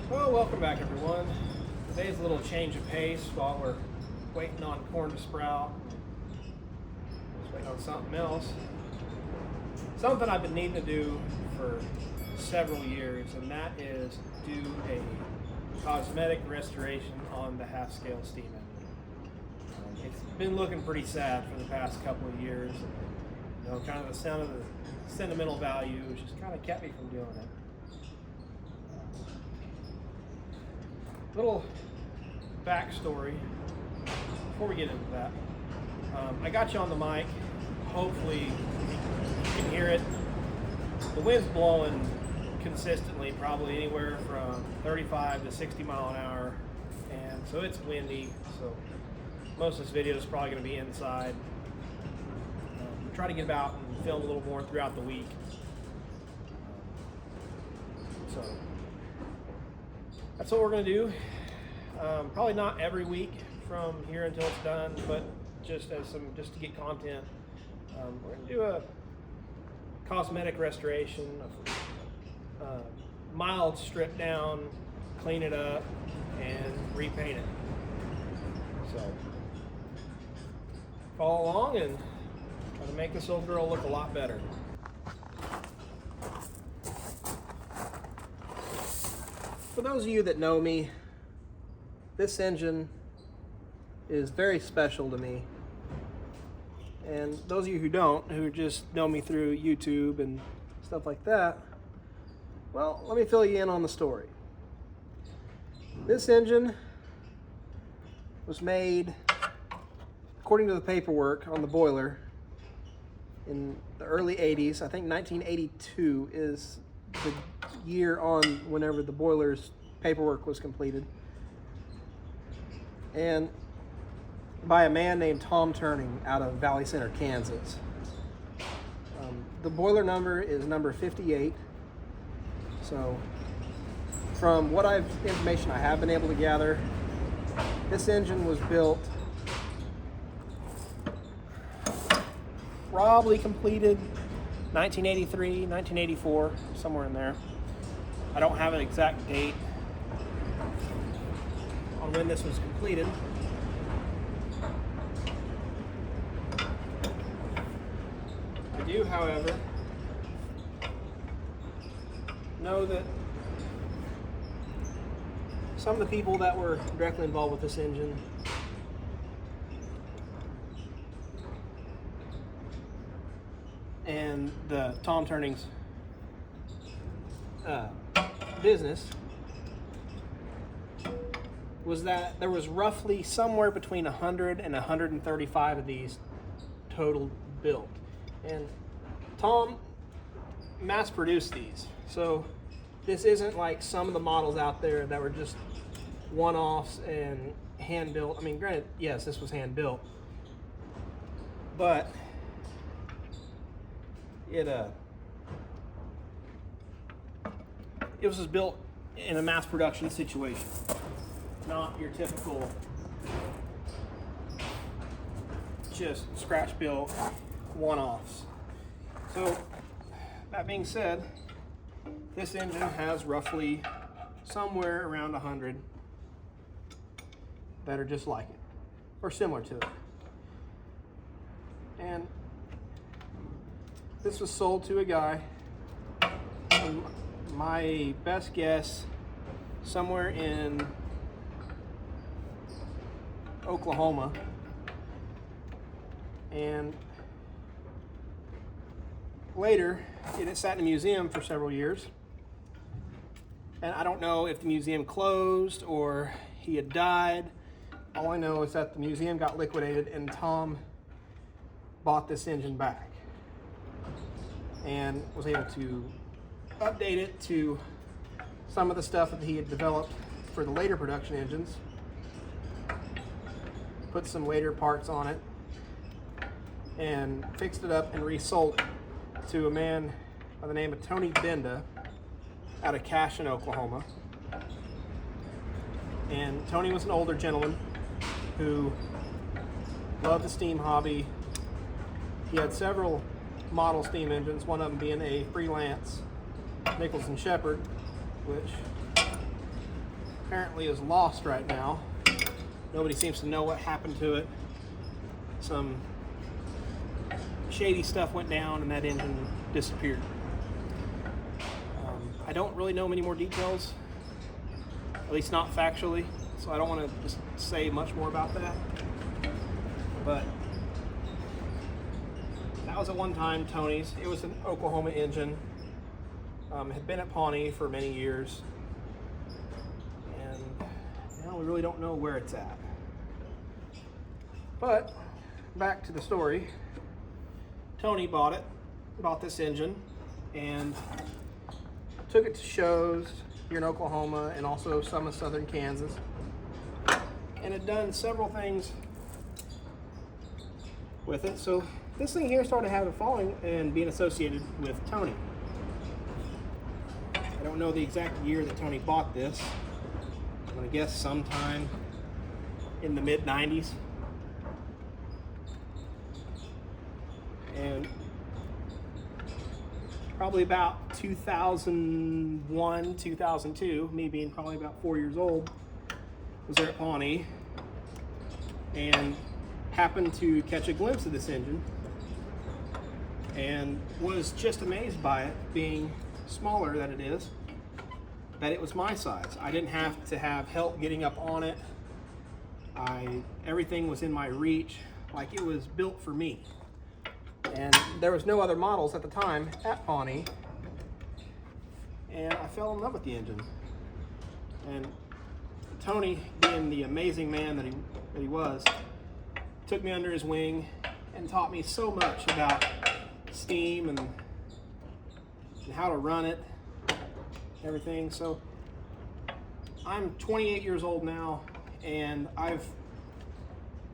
Well, welcome back everyone. Today's a little change of pace while we're waiting on corn to sprout. Just waiting on something else. Something I've been needing to do for several years, and that is do a cosmetic restoration on the half-scale steam engine. It's been looking pretty sad for the past couple of years. You know, kind of the sound of the sentimental value just kind of kept me from doing it. Little backstory before we get into that. I got you on the mic. Hopefully you can hear it. The wind's blowing consistently, probably anywhere from 35 to 60 mile an hour, and so it's windy. So most of this video is probably going to be inside. Try to get about and film a little more throughout the week. So that's what we're going to do. Probably not every week from here until it's done, but just to get content. We're going to do a cosmetic restoration, of mild strip down, clean it up, and repaint it. So follow along and try to make this old girl look a lot better. For those of you that know me, this engine is very special to me. And those of you who don't, who just know me through YouTube and stuff like that, well, let me fill you in on the story. This engine was made, according to the paperwork on the boiler, in the early 80s. I think 1982 is the year on whenever the boiler's paperwork was completed, and by a man named Tom Turning out of Valley Center, Kansas. The boiler number is number 58. So from what information I have been able to gather, this engine was built, probably completed 1983, 1984, somewhere in there. I don't have an exact date on when this was completed. I do, however, know that some of the people that were directly involved with this engine and the Tom Turning's business was that there was roughly somewhere between 100 and 135 of these total built. And Tom mass produced these. So this isn't like some of the models out there that were just one-offs and hand built. I mean, granted, yes, this was hand built, but it was just built in a mass production situation, not your typical just scratch built one-offs. So that being said, this engine has roughly somewhere around 100 that are just like it or similar to it. And this was sold to a guy, my best guess, somewhere in Oklahoma. And later, it sat in a museum for several years. And I don't know if the museum closed or he had died. All I know is that the museum got liquidated and Tom bought this engine back and was able to update it to some of the stuff that he had developed for the later production engines, put some later parts on it, and fixed it up and resold it to a man by the name of Tony Benda out of Cashin, Oklahoma. And Tony was an older gentleman who loved the steam hobby. He had several model steam engines, one of them being a Freelance Nichols and Shepard, which apparently is lost right now. Nobody seems to know what happened to it. Some shady stuff went down and that engine disappeared. I don't really know many more details, at least not factually, so I don't want to just say much more about that. But that was at one time Tony's. It was an Oklahoma engine. Had been at Pawnee for many years, and now we really don't know where it's at. But back to the story. Tony bought this engine, and took it to shows here in Oklahoma and also some in southern Kansas, and had done several things with it. So this thing here started having a following and being associated with Tony. I don't know the exact year that Tony bought this. I'm gonna guess sometime in the mid-90s. And probably about 2001, 2002, me being probably about 4 years old, was there at Pawnee and happened to catch a glimpse of this engine and was just amazed by it being smaller than it is, that it was my size. I didn't have to have help getting up on it. Everything was in my reach, like it was built for me. And there was no other models at the time at Pawnee, and I fell in love with the engine. And Tony, being the amazing man that he was, took me under his wing and taught me so much about steam and how to run it, everything. So I'm 28 years old now, and I've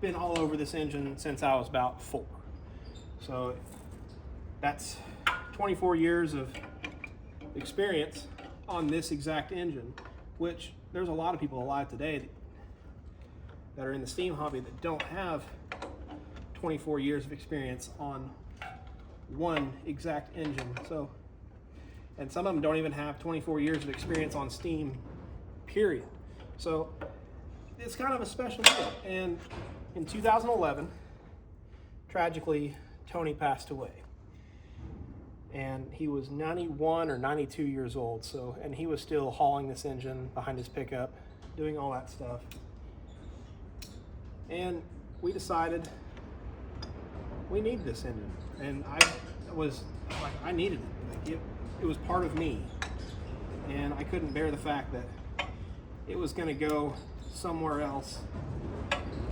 been all over this engine since I was about 4. So that's 24 years of experience on this exact engine, which there's a lot of people alive today that are in the steam hobby that don't have 24 years of experience on one exact engine. So, and some of them don't even have 24 years of experience on steam, period. So it's kind of a special deal. And in 2011, tragically, Tony passed away, and he was 91 or 92 years old. So, and he was still hauling this engine behind his pickup, doing all that stuff. And we decided we need this engine, and I was like, I needed it. Like it was part of me, and I couldn't bear the fact that it was going to go somewhere else,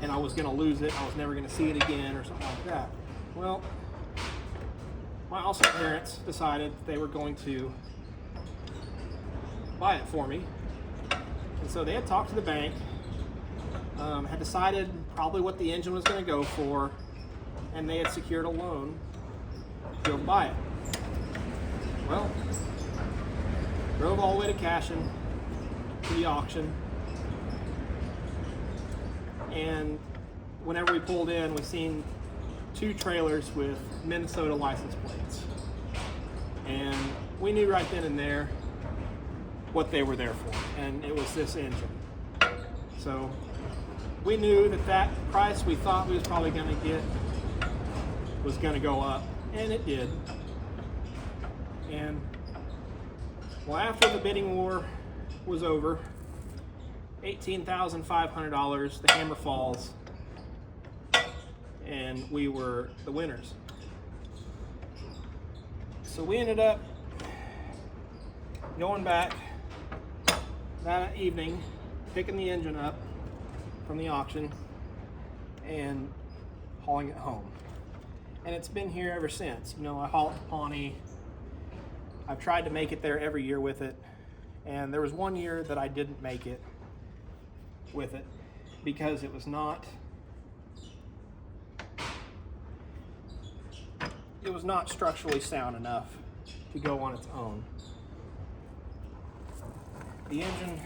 and I was going to lose it. I was never going to see it again, or something like that. Well, my awesome parents decided they were going to buy it for me. And so they had talked to the bank, had decided probably what the engine was going to go for, and they had secured a loan to go buy it. Well, drove all the way to Cashin, to the auction, and whenever we pulled in, we seen 2 trailers with Minnesota license plates. And we knew right then and there what they were there for, and it was this engine. So we knew that price we thought we was probably going to get was going to go up, and it did. And well, after the bidding war was over, $18,500, the hammer falls, and we were the winners. So we ended up going back that evening, picking the engine up from the auction and hauling it home. And it's been here ever since. You know, I haul it to Pawnee. I've tried to make it there every year with it, and there was one year that I didn't make it with it because it was not structurally sound enough to go on its own. The engine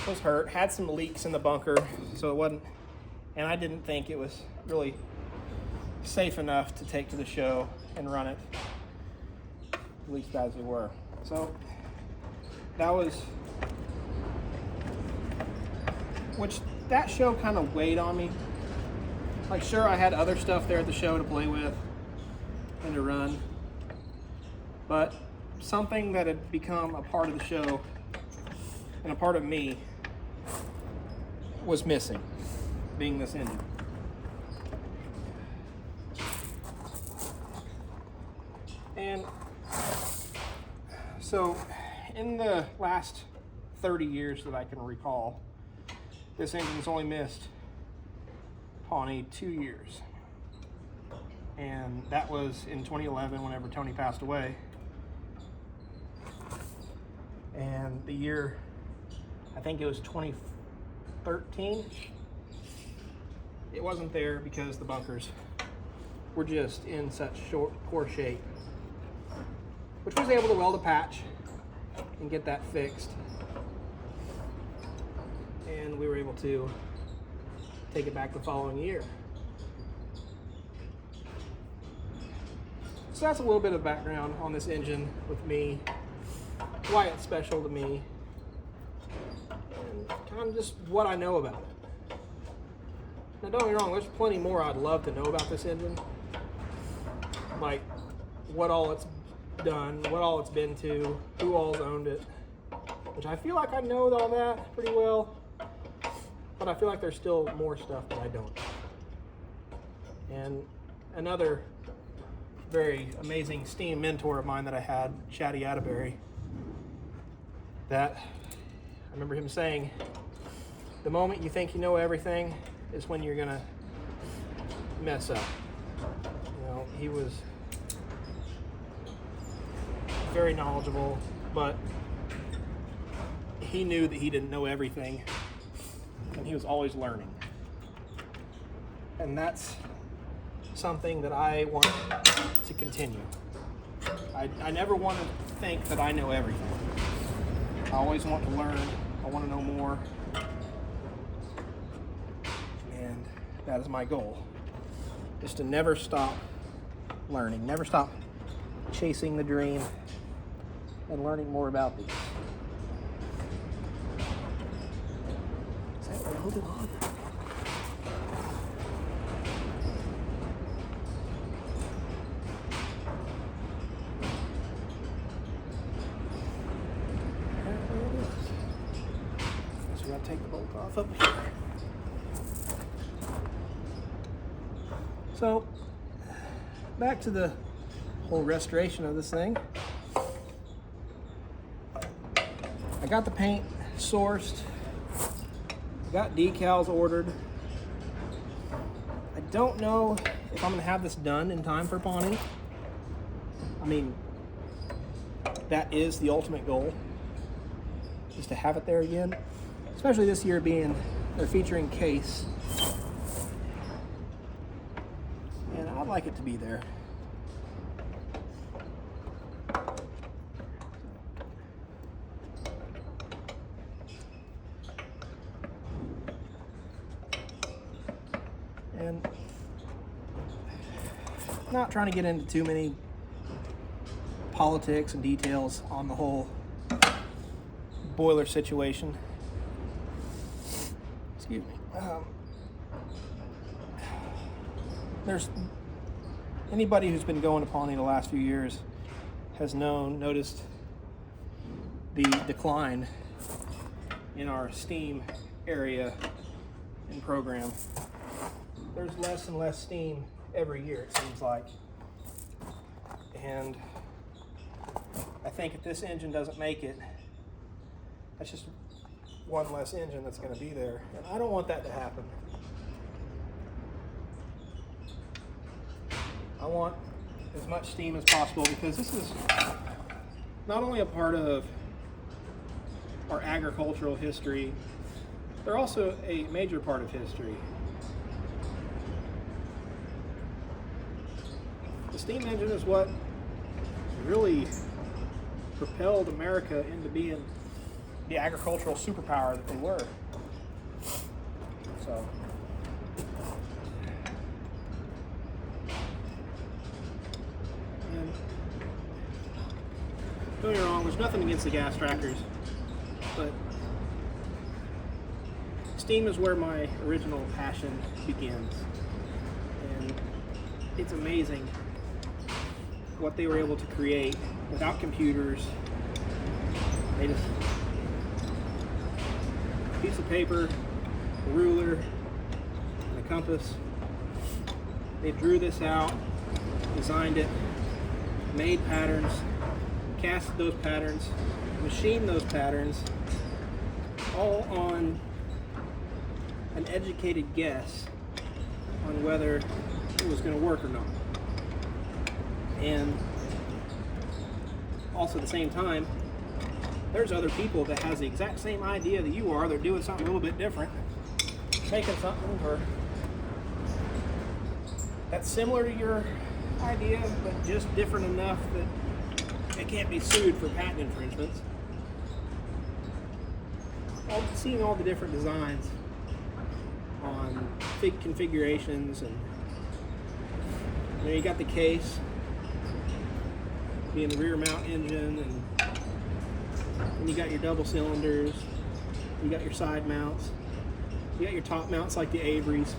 was hurt, had some leaks in the bunker, so it wasn't, and I didn't think it was really safe enough to take to the show and run it, at least as we were. So that was which that show kind of weighed on me. Like, sure, I had other stuff there at the show to play with and to run, but something that had become a part of the show and a part of me was missing, being this engine. And so in the last 30 years that I can recall, this engine's only missed Pawnee 2 years. And that was in 2011 whenever Tony passed away. And the year, I think it was 2013, it wasn't there because the bunkers were just in such poor shape, which was able to weld a patch and get that fixed. And we were able to take it back the following year. So that's a little bit of background on this engine with me, why it's special to me, and kind of just what I know about it. Now don't get me wrong, there's plenty more I'd love to know about this engine. Like what all it's done, what all it's been to, who all's owned it, which I feel like I know all that pretty well, but I feel like there's still more stuff that I don't. And another very amazing steam mentor of mine that I had, Shaddy Atterbury, that I remember him saying, the moment you think you know everything is when you're gonna mess up. You know, he was very knowledgeable, but he knew that he didn't know everything, and he was always learning. And that's something that I want to continue. I never want to think that I know everything. I always want to learn. I want to know more. And that is my goal, is to never stop learning, never stop chasing the dream and learning more about these. Is that welded on? So we gotta take the bolt off up here. So back to the whole restoration of this thing. I got the paint sourced, got decals ordered. I don't know if I'm gonna have this done in time for Pawnee. I mean, that is the ultimate goal, is to have it there again, especially this year being they're featuring Case. And I'd like it to be there. And not trying to get into too many politics and details on the whole boiler situation. Excuse me. There's anybody who's been going to Pawnee the last few years has noticed the decline in our steam area and program. There's less and less steam every year, it seems like. And I think if this engine doesn't make it, that's just one less engine that's going to be there. And I don't want that to happen. I want as much steam as possible, because this is not only a part of our agricultural history, they're also a major part of history. The steam engine is what really propelled America into being the agricultural superpower that they were. So, and don't get me wrong, there's nothing against the gas trackers, but steam is where my original passion begins. And it's amazing what they were able to create without computers. They just, a piece of paper, a ruler, and a compass. They drew this out, designed it, made patterns, cast those patterns, machined those patterns, all on an educated guess on whether it was going to work or not. And also at the same time, there's other people that has the exact same idea that you are. They're doing something a little bit different, making something that's similar to your idea, but just different enough that it can't be sued for patent infringements. Seeing all the different designs on big configurations, and you got the case being the rear mount engine, and you got your double cylinders, you got your side mounts, you got your top mounts like the Averys.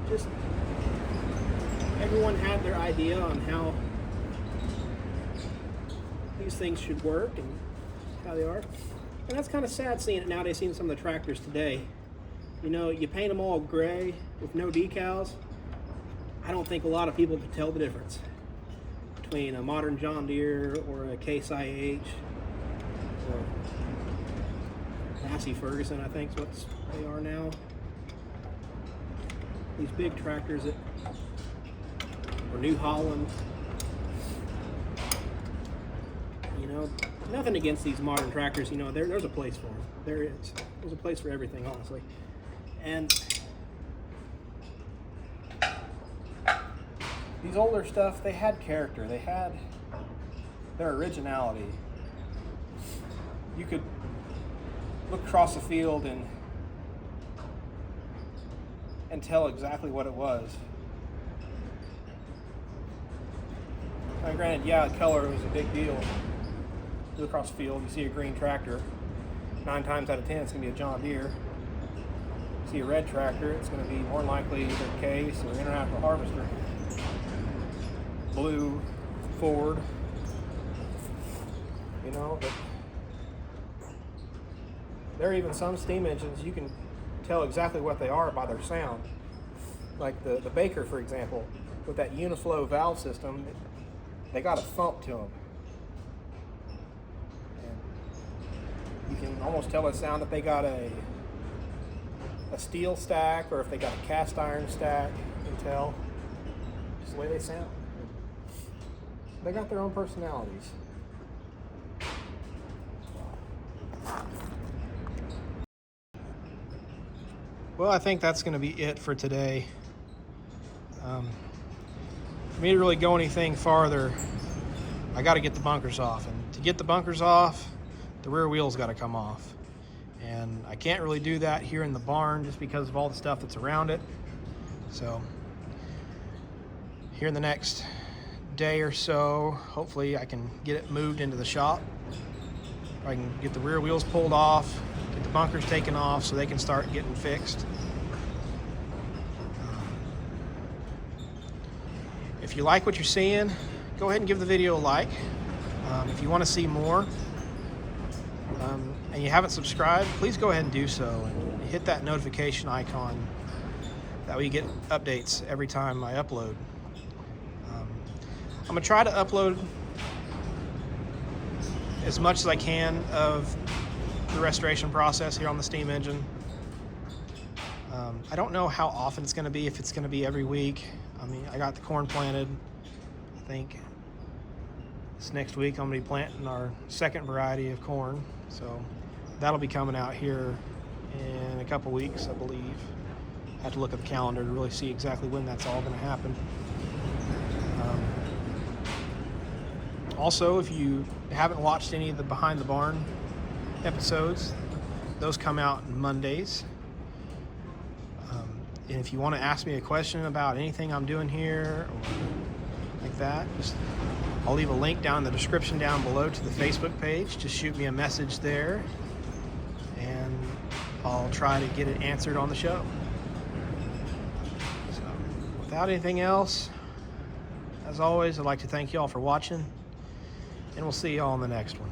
Just everyone had their idea on how these things should work and how they are. And that's kind of sad seeing it nowadays, seeing some of the tractors today. You paint them all gray with no decals. I don't think a lot of people could tell the difference between a modern John Deere or a Case IH or Massey Ferguson, I think is what they are now. These big tractors or New Holland. Nothing against these modern tractors. There's a place for them. There is. There's a place for everything, honestly. And these older stuff, they had character. They had their originality. You could look across the field and tell exactly what it was. Now, granted, yeah, color was a big deal. You look across the field, you see a green tractor. 9 times out of 10, it's going to be a John Deere. You see a red tractor, it's going to be more likely either Case or International Harvester. Blue, Ford. But there are even some steam engines you can tell exactly what they are by their sound. Like the Baker, for example, with that Uniflow valve system, they got a thump to them. You can almost tell the sound if they got a steel stack or if they got a cast iron stack. You can tell just the way they sound. They got their own personalities. Well, I think that's going to be it for today. For me to really go anything farther, I got to get the bunkers off. And to get the bunkers off, the rear wheel's got to come off. And I can't really do that here in the barn just because of all the stuff that's around it. So here in the next day or so, hopefully I can get it moved into the shop. I can get the rear wheels pulled off, get the bunkers taken off so they can start getting fixed. If you like what you're seeing, go ahead and give the video a like. If you want to see more and you haven't subscribed, please go ahead and do so and hit that notification icon. That way you get updates every time I upload. I'm going to try to upload as much as I can of the restoration process here on the steam engine. I don't know how often it's going to be, if it's going to be every week. I got the corn planted. I think this next week I'm going to be planting our second variety of corn. So that'll be coming out here in a couple weeks, I believe. I have to look at the calendar to really see exactly when that's all going to happen. Also, if you haven't watched any of the Behind the Barn episodes, those come out Mondays. And if you want to ask me a question about anything I'm doing here or like that, I'll leave a link down in the description down below to the Facebook page. Just shoot me a message there. And I'll try to get it answered on the show. So, without anything else, as always, I'd like to thank you all for watching, and we'll see you all in the next one.